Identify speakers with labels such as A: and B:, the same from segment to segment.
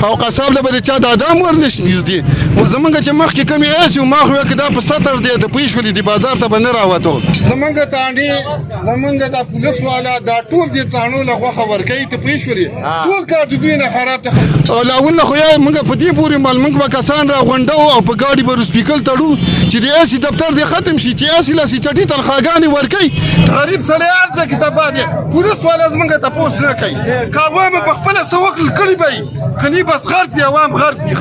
A: او قصاب له به چا د ادم ورنش نږدې زمونږ چې مخکې کمی ایسي او ما خو کې دا په سطر دی د پوه شولې د بازار ته به نه راوتو زمونږ تانډې زمونږ د پولیس والا دا ټول د تانو له غوښه ورکوي ته پوه شولې ټول کار د دوی نه خراب دی لاول خو یا موږ په دې پورې مال موږ به کسان راغونډو او په ګاډي به روسپیکل تړو چې د ایسي دفتر دی ختم شي چې ایسي لاسي چټي تنخواګانې ورکوي غریب سړی هر ځای کې تباه دی پولیس والا زمونږ تپوس نه کوي که عوام په خپله څه وکړل کړي به یي کني بس غرق دي عوام غرق دي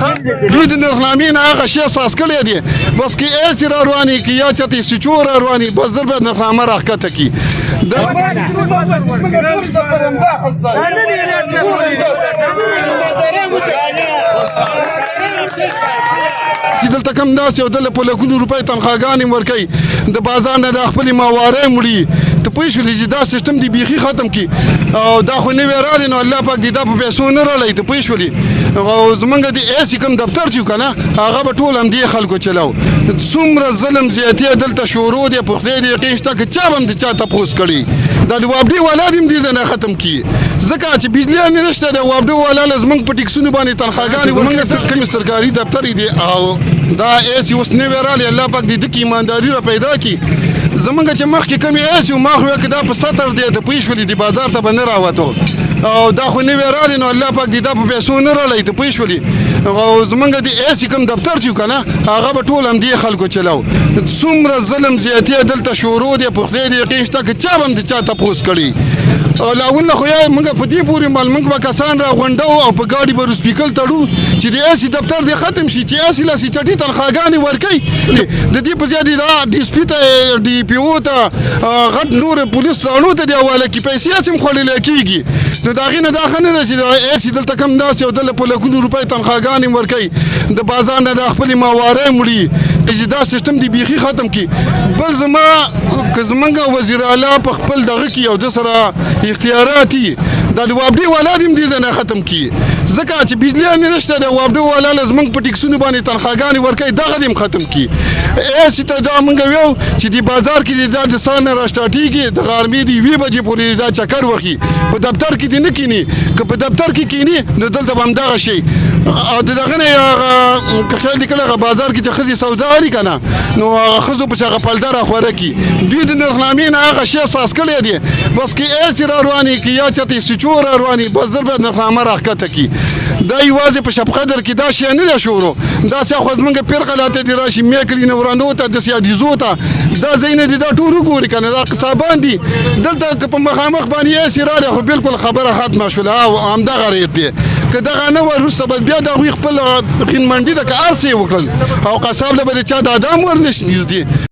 A: دوی د نرخنامې نه هغه شی اساس کړی دی بس کې ایسي را روانې کې یا چتې سچو را روانې بس زر به نرخنامه راښکته کي چې دلته کم داسې یو دله په لکونو روپۍ تنخواګانې ورکوي د بازار نه د خپلې ماوارۍ مړي ته پوه شولې چې دا سیستم دی بیخي ختم کړي او دا خو نوی راغلی نو الله پاک دې دا په پیسو نه راړی ته پوه شولې او زمونږ د ایسي کوم دفتر چې که نه هغه به ټول همدې خلکو چلو څومره ظلم زیاتې دلته شروع دی په خدای دې یقین شته که چا به هم د چا تپوس کړي دا د وابډې والا دې هم دې ځای نه ختم کړي ځکه چې بجلي هم نشته د وابډې والا له زمونږ په ټیکسونو باندې تنخواګانې زمونږ کوم سرکاري دفتر دی او دا ایسي اوس نوی راغلی الله پاک دې دکې ایمانداري را پیدا کړي زمونږ چې مخکې کمی ایسي ما خو که دا په سطر دی ته پوه شولې د بازار ته به نه راوتو او دا خو نوی راغلی نو الله پاک دې دا په پیسو نه راړی ته پوه شولې او زمونږ د ایسي کوم دفتر چې که نه هغه به ټول همدې خلکو چلو څومره ظلم زیاتې دلته شروع دی په خدای دې یقین شته که چا به هم د چا تپوس کړي لاول خو یا موږ په دې پورې مال موږ به کسان راغونډو او په ګاډي به روسپیکل تړو چې د ایسي دفتر دی ختم شي چې ایسي لاسي چټي تنخواګانې ورکوي د دې په ځای دا ډي سپي ته ډي پي او ته غټ نور پولیس تړو ته دی حواله کړي پیسې هسې هم خوړلی کېږي نو د هغې نه دا ښه نه ده چې د ایسي دلته کم داسې یو دله په لکونو روپۍ تنخواګانې ورکوي د بازار نه د خپلې ماوارۍ مړي چې دا سیستم دی بیخي ختم کړي بل زما که زمونږ وزیر اعلی په خپل دغه کې یو د سره اختیارات دي دا د وابډې والا دې هم دې ځای نه ختم کړي ځکه چې بجلي هم نشته د وابډې والا له زمونږ په ټیکسونو باندې تنخواګانې ورکوي دغه دې هم ختم کړي ایسي ته دا مونږ ویو چې د بازار کې دا د سهار نه راسټارټېږي د غرمې د 1 بجې پورې دا چکر وخي په دفتر کې دې نه کیني که په دفتر کې کیني نو دلته به همدغه شي او د دغه نه که خیال دې کړی هغه بازار کې چې ښځې سودا لري که نه نو هغه ښځو پسې هغه پلده راخوره کړي دوی د نرخنامې نه هغه شی اساس کړی دی بس کې ایسي را روانې کې یا چتې سچو را روانې بس زر به نرخنامه راښکته کړي دا یوازې په شب قدر کې دا شی نه دی شروع داسې خو زمونږ پیر قلاته دې راشي میکري نورانو ته داسې عدیزو ته دا ځایونه دي دا ټول وګوري که نه دا قصابان دي دلته که په مخامخ باندې ایسي راغلی خو بلکل خبره ختمه شوله او همدغه ریټ دی که دغه نه وه وروسته به بیا د هغوی خپل غین منډي ده که هر څه یې وکړل او قصاب له به د چا د ادم ورنش نږدې